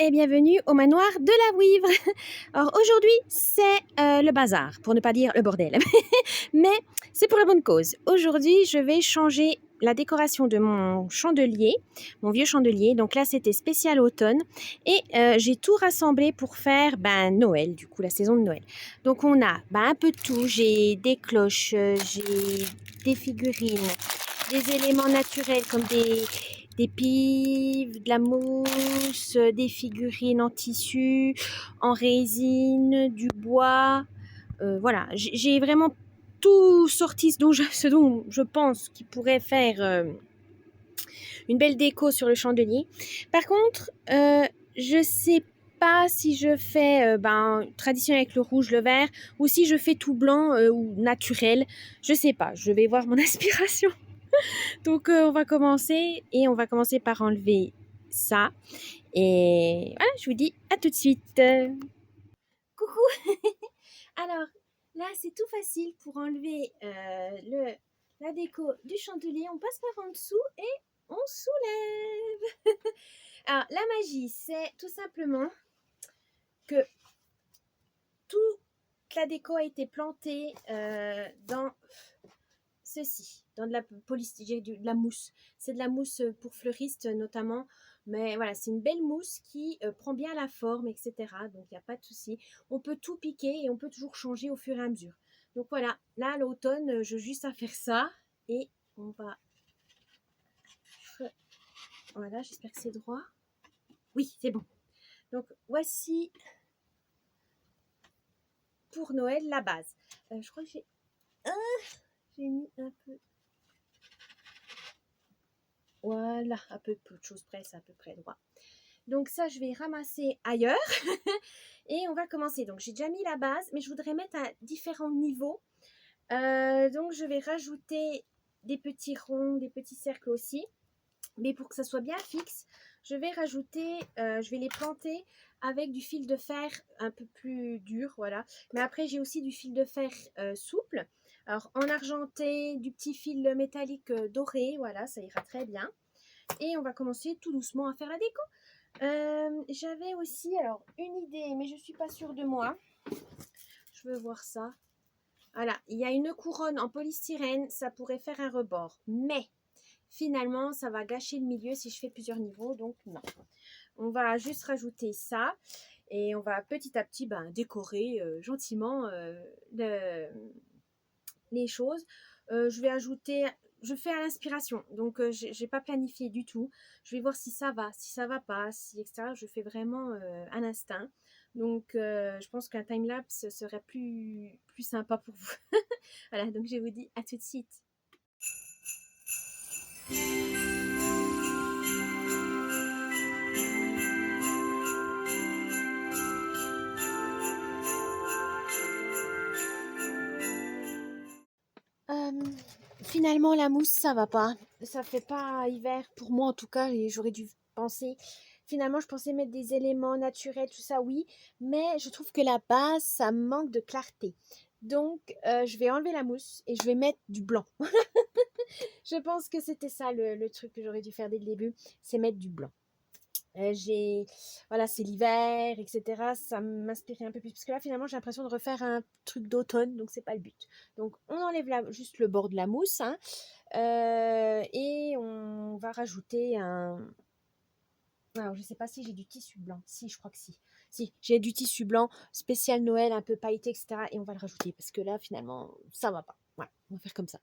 et bienvenue au manoir de la Vouivre. Alors aujourd'hui, c'est le bazar, pour ne pas dire le bordel. Mais c'est pour la bonne cause. Aujourd'hui, je vais changer la décoration de mon chandelier, mon vieux chandelier. Donc là, c'était spécial automne. Et j'ai tout rassemblé pour faire Noël, du coup, la saison de Noël. Donc on a un peu de tout. J'ai des cloches, j'ai des figurines, des éléments naturels comme des pives, de la mousse, des figurines en tissu, en résine, du bois. Voilà, j'ai vraiment tout sorti ce dont je pense qu'il pourrait faire une belle déco sur le chandelier. Par contre, je sais pas si je fais traditionnel avec le rouge, le vert, ou si je fais tout blanc ou naturel. Je sais pas, je vais voir mon inspiration. Donc on va commencer et on va commencer par enlever ça. Et voilà, je vous dis à tout de suite. Coucou. Alors là, c'est tout facile pour enlever la déco du chandelier. On passe par en dessous et on soulève. Alors la magie, c'est tout simplement que toute la déco a été plantée dans ceci, dans de la polystyrène, de la mousse. C'est de la mousse pour fleuristes notamment. Mais voilà, c'est une belle mousse qui prend bien la forme, etc. Donc, il n'y a pas de souci. On peut tout piquer et on peut toujours changer au fur et à mesure. Donc, voilà. Là, à l'automne, je veux juste à faire ça. Et on va... Voilà, j'espère que c'est droit. Oui, c'est bon. Donc, voici pour Noël la base. Je crois que j'ai mis un peu... Voilà, à peu de choses près, c'est à peu près droit. Donc ça, je vais ramasser ailleurs et on va commencer. Donc j'ai déjà mis la base, mais je voudrais mettre à différents niveaux. Donc je vais rajouter des petits ronds, des petits cercles aussi. Mais pour que ça soit bien fixe, je vais rajouter, je vais les planter avec du fil de fer un peu plus dur, voilà. Mais après, j'ai aussi du fil de fer souple. Alors en argenté, du petit fil métallique doré, voilà, ça ira très bien. Et on va commencer tout doucement à faire la déco. J'avais aussi alors une idée, mais je suis pas sûre de moi. Je veux voir ça. Voilà, il y a une couronne en polystyrène, ça pourrait faire un rebord. Mais finalement, ça va gâcher le milieu si je fais plusieurs niveaux, donc non. On va juste rajouter ça et on va petit à petit décorer gentiment les choses. Je vais ajouter, je fais à l'inspiration, donc j'ai pas planifié du tout. Je vais voir si ça va pas, si etc. Je fais vraiment à l'instinct. Donc je pense qu'un timelapse serait plus sympa pour vous. Voilà, donc je vous dis à tout de suite. Finalement, la mousse, ça va pas. Ça fait pas hiver pour moi en tout cas. Et j'aurais dû penser. Finalement, je pensais mettre des éléments naturels, tout ça, oui. Mais je trouve que la base, ça manque de clarté. Donc, je vais enlever la mousse et je vais mettre du blanc. Je pense que c'était ça le truc que j'aurais dû faire dès le début, c'est mettre du blanc. Voilà, c'est l'hiver, etc. Ça m'inspirait un peu plus. Parce que là, finalement, j'ai l'impression de refaire un truc d'automne, donc c'est pas le but. Donc, on enlève juste le bord de la mousse, hein, et on va rajouter un... Alors, je sais pas si j'ai du tissu blanc. Si, je crois que si. Si, j'ai du tissu blanc spécial Noël, un peu pailleté, etc. Et on va le rajouter parce que là, finalement, ça va pas. Voilà, on va faire comme ça.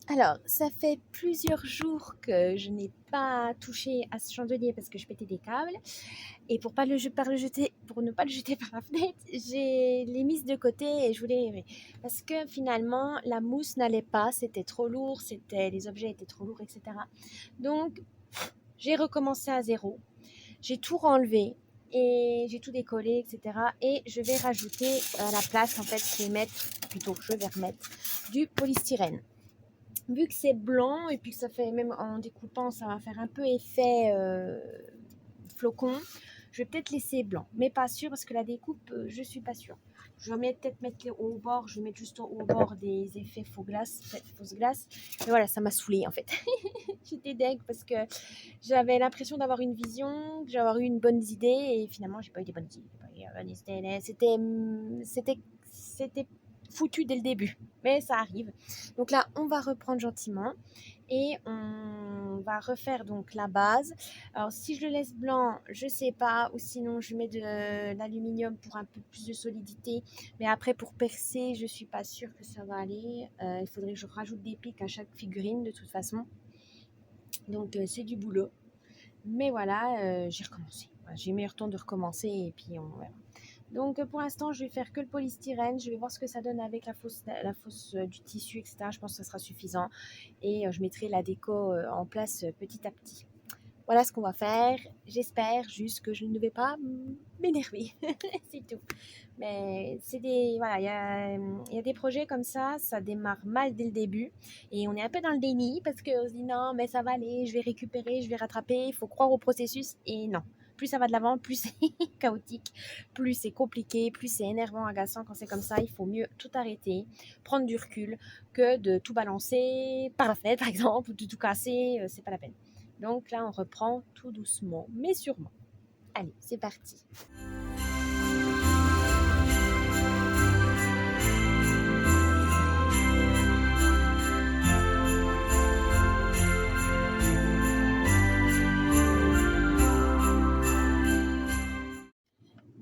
Alors, ça fait plusieurs jours que je n'ai pas touché à ce chandelier parce que je pétais des câbles. Et pour ne pas le jeter par la fenêtre, j'ai les mises de côté et je voulais... Parce que finalement, la mousse n'allait pas, c'était trop lourd, les objets étaient trop lourds, etc. Donc, j'ai recommencé à zéro. J'ai tout renlevé et j'ai tout décollé, etc. Et je vais rajouter à la place, en fait, je vais remettre du polystyrène. Vu que c'est blanc et puis que ça fait, même en découpant, ça va faire un peu effet flocons. Je vais peut-être laisser blanc, mais pas sûr parce que la découpe, je suis pas sûre. Je vais peut-être mettre au bord, je vais mettre juste au bord des effets fausse glace. Mais voilà, ça m'a saoulée en fait. J'étais deg parce que j'avais l'impression d'avoir une vision, d'avoir eu une bonne idée et finalement j'ai pas eu des bonnes idées. C'était foutu dès le début, mais ça arrive. Donc là, on va reprendre gentiment et on va refaire donc la base. Alors si je le laisse blanc, je sais pas, ou sinon je mets de l'aluminium pour un peu plus de solidité, mais après pour percer, je suis pas sûre que ça va aller. Il faudrait que je rajoute des pics à chaque figurine de toute façon. Donc c'est du boulot. Mais voilà, j'ai recommencé. J'ai eu meilleur temps de recommencer et puis on verra. Donc pour l'instant, je vais faire que le polystyrène. Je vais voir ce que ça donne avec la fausse du tissu, etc. Je pense que ça sera suffisant. Et je mettrai la déco en place petit à petit. Voilà ce qu'on va faire. J'espère juste que je ne vais pas m'énerver. C'est tout. Mais c'est des voilà, il y a des projets comme ça démarre mal dès le début et on est un peu dans le déni parce qu'on se dit non mais ça va aller, je vais récupérer, je vais rattraper, il faut croire au processus et non. Plus ça va de l'avant, plus c'est chaotique, plus c'est compliqué, plus c'est énervant, agaçant quand c'est comme ça. Il faut mieux tout arrêter, prendre du recul que de tout balancer par la fenêtre par exemple ou de tout casser, c'est pas la peine. Donc là on reprend tout doucement mais sûrement. Allez, c'est parti.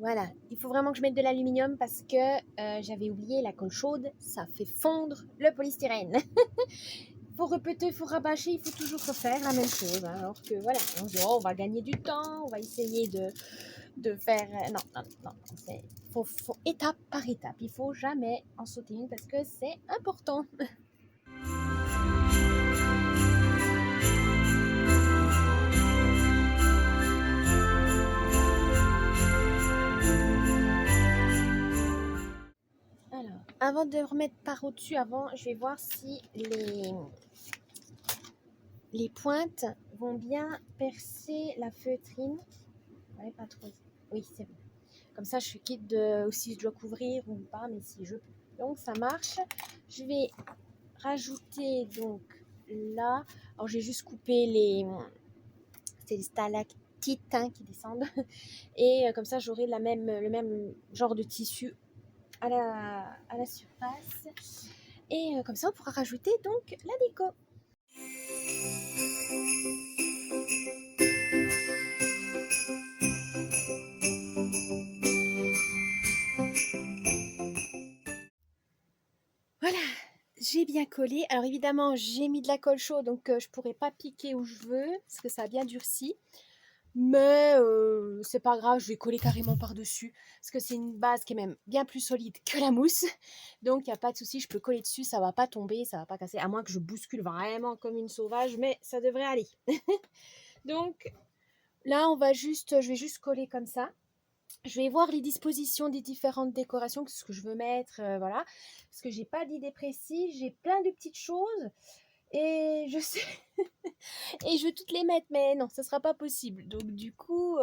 Voilà, il faut vraiment que je mette de l'aluminium parce que j'avais oublié la colle chaude, ça fait fondre le polystyrène. Il faut répéter, il faut rabâcher, il faut toujours refaire la même chose. Hein, alors que voilà, on se dit oh, on va gagner du temps, on va essayer de faire... Non, faut étape par étape, il faut jamais en sauter une parce que c'est important. Avant de remettre par au-dessus, je vais voir si les pointes vont bien percer la feutrine. Ouais, pas trop. Oui, c'est bon. Comme ça, je suis quitte de si je dois couvrir ou pas, mais si je peux. Donc, ça marche. Je vais rajouter donc là. Alors, j'ai juste coupé c'est les stalactites qui descendent. Et comme ça, j'aurai le même genre de tissu à la surface et comme ça on pourra rajouter donc la déco. Voilà, j'ai bien collé. Alors évidemment j'ai mis de la colle chaude donc je pourrais pas piquer où je veux parce que ça a bien durci. Mais c'est pas grave, je vais coller carrément par-dessus parce que c'est une base qui est même bien plus solide que la mousse. Donc il n'y a pas de souci, je peux coller dessus, ça va pas tomber, ça va pas casser, à moins que je bouscule vraiment comme une sauvage, mais ça devrait aller. Donc là, je vais juste coller comme ça. Je vais voir les dispositions des différentes décorations, ce que je veux mettre, voilà. Parce que j'ai pas d'idée précise, j'ai plein de petites choses. Et je sais, et je veux toutes les mettre, mais non, ça sera pas possible. Donc du coup,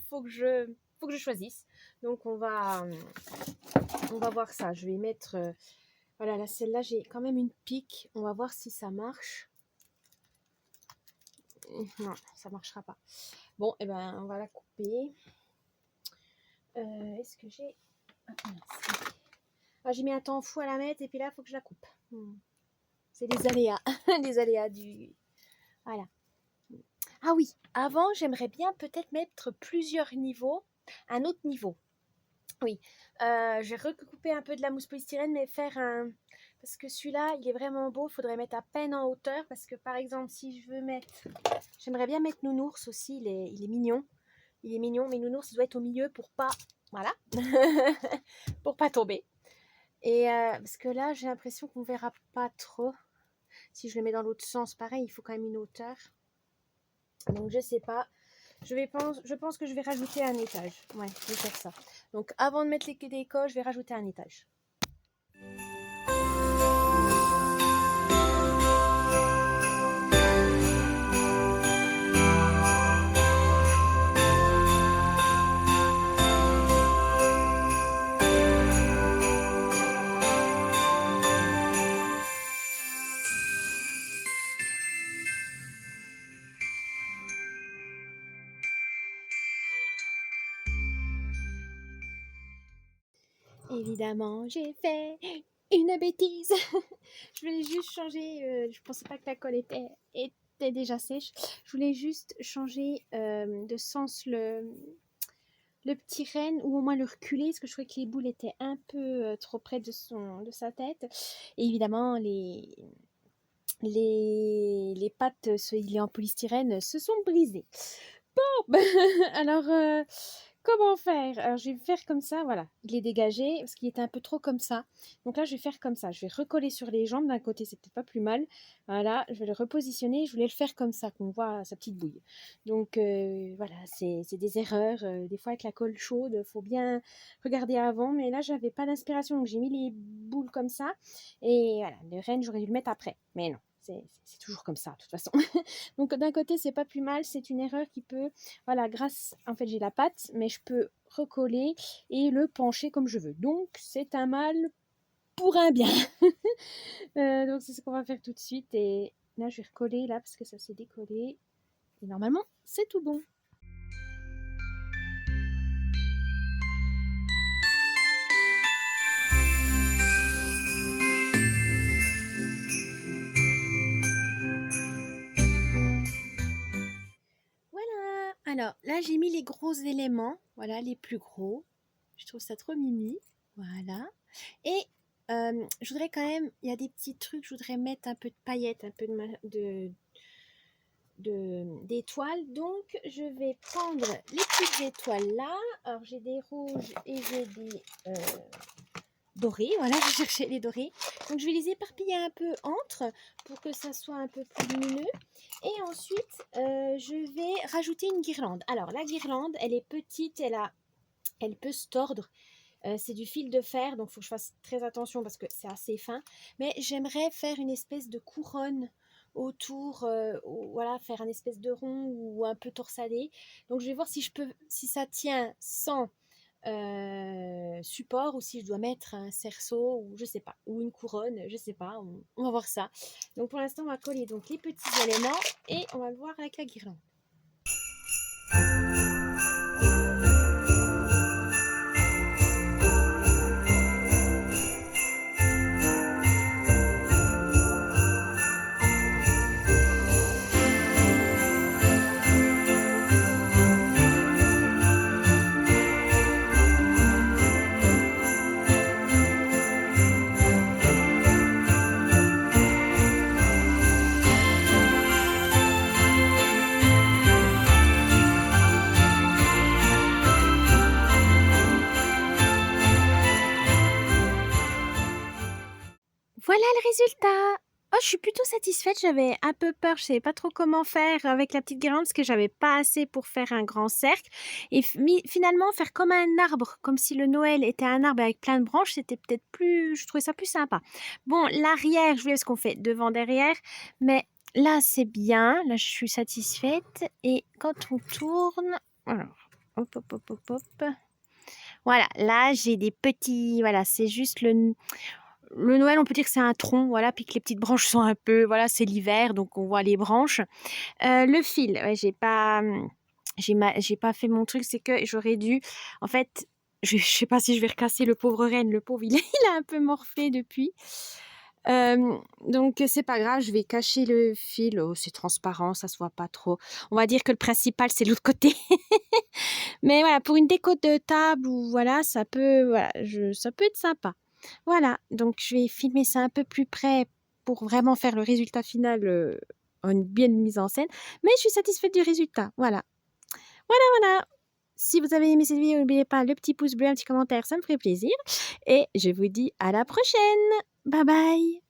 faut que je choisisse. Donc on va voir ça. Je vais mettre, voilà, là celle-là, j'ai quand même une pique. On va voir si ça marche. Non, ça marchera pas. Bon, et ben on va la couper. Est-ce que j'ai... j'ai mis un temps fou à la mettre et puis là, il faut que je la coupe. C'est des aléas, les aléas du... Voilà. Ah oui, avant, j'aimerais bien peut-être mettre plusieurs niveaux, un autre niveau. Oui, j'ai recoupé un peu de la mousse polystyrène, mais faire un... Parce que celui-là, il est vraiment beau, il faudrait mettre à peine en hauteur, parce que par exemple, si je veux mettre... J'aimerais bien mettre Nounours aussi, il est mignon. Il est mignon, mais Nounours, il doit être au milieu pour pas... Voilà, pour pas tomber. Et parce que là, j'ai l'impression qu'on verra pas trop. Si je le mets dans l'autre sens, pareil, il faut quand même une hauteur. Donc, je sais pas. Je pense que je vais rajouter un étage. Ouais, je vais faire ça. Donc, avant de mettre les décos, je vais rajouter un étage. évidemment, j'ai fait une bêtise. Je voulais juste changer, je pensais pas que la colle était déjà sèche. Je voulais juste changer de sens le petit renne ou au moins le reculer parce que je trouvais que les boules étaient un peu trop près de sa tête. Et évidemment, les pattes, il est en polystyrène, se sont brisées. Bon, alors, comment faire? Alors, je vais faire comme ça, voilà. Il est dégagé parce qu'il était un peu trop comme ça. Donc là, je vais faire comme ça. Je vais recoller sur les jambes d'un côté, c'est peut-être pas plus mal. Voilà, je vais le repositionner. Je voulais le faire comme ça, qu'on voit sa petite bouille. Donc voilà, c'est des erreurs. Des fois, avec la colle chaude, il faut bien regarder avant. Mais là, j'avais pas d'inspiration, donc j'ai mis les boules comme ça. Et voilà, le renne, j'aurais dû le mettre après. Mais non, c'est toujours comme ça, de toute façon. Donc d'un côté, c'est pas plus mal. C'est une erreur qui peut, voilà, en fait, j'ai la pâte, mais je peux recoller et le pencher comme je veux. Donc, c'est un mal pour un bien. Donc, c'est ce qu'on va faire tout de suite. Et là, je vais recoller là parce que ça s'est décollé. Et normalement, c'est tout bon. Voilà. Alors, là, j'ai mis les gros éléments. Voilà, les plus gros. Je trouve ça trop mimi. Voilà. Et je voudrais quand même, il y a des petits trucs, je voudrais mettre un peu de paillettes, un peu d'étoiles. Donc, je vais prendre les petites étoiles là. Alors, j'ai des rouges et j'ai des dorés. Voilà, je cherchais les dorés. Donc, je vais les éparpiller un peu entre pour que ça soit un peu plus lumineux. Et ensuite, je vais rajouter une guirlande. Alors, la guirlande, elle est petite, elle peut se tordre. C'est du fil de fer, donc il faut que je fasse très attention parce que c'est assez fin. Mais j'aimerais faire une espèce de couronne autour, voilà, faire un espèce de rond ou un peu torsadé. Donc je vais voir si ça tient sans support ou si je dois mettre un cerceau ou je sais pas, ou une couronne, je sais pas. On va voir ça. Donc pour l'instant, on va coller donc les petits éléments et on va le voir avec la guirlande. Voilà le résultat. Oh, je suis plutôt satisfaite. J'avais un peu peur. Je savais pas trop comment faire avec la petite guirlande parce que j'avais pas assez pour faire un grand cercle. Et finalement, faire comme un arbre, comme si le Noël était un arbre avec plein de branches, c'était peut-être plus. Je trouvais ça plus sympa. Bon, l'arrière, je voulais ce qu'on fait devant, derrière. Mais là, c'est bien. Là, je suis satisfaite. Et quand on tourne. Alors, hop, hop, hop, hop, hop. Voilà, là, j'ai des petits. Voilà, c'est juste le Noël, on peut dire que c'est un tronc, voilà, puis que les petites branches sont un peu, voilà, c'est l'hiver, donc on voit les branches. Le fil, ouais, j'ai pas fait mon truc, c'est que j'aurais dû, en fait, je sais pas si je vais recasser le pauvre renne, le pauvre, il a un peu morflé depuis. Donc c'est pas grave, je vais cacher le fil. Oh, c'est transparent, ça se voit pas trop. On va dire que le principal c'est l'autre côté. Mais voilà, pour une déco de table ou voilà, ça peut être sympa. Voilà, donc je vais filmer ça un peu plus près pour vraiment faire le résultat final en bien mise en scène. Mais je suis satisfaite du résultat. Voilà. Voilà. Si vous avez aimé cette vidéo, n'oubliez pas le petit pouce bleu, un petit commentaire, ça me ferait plaisir. Et je vous dis à la prochaine. Bye bye.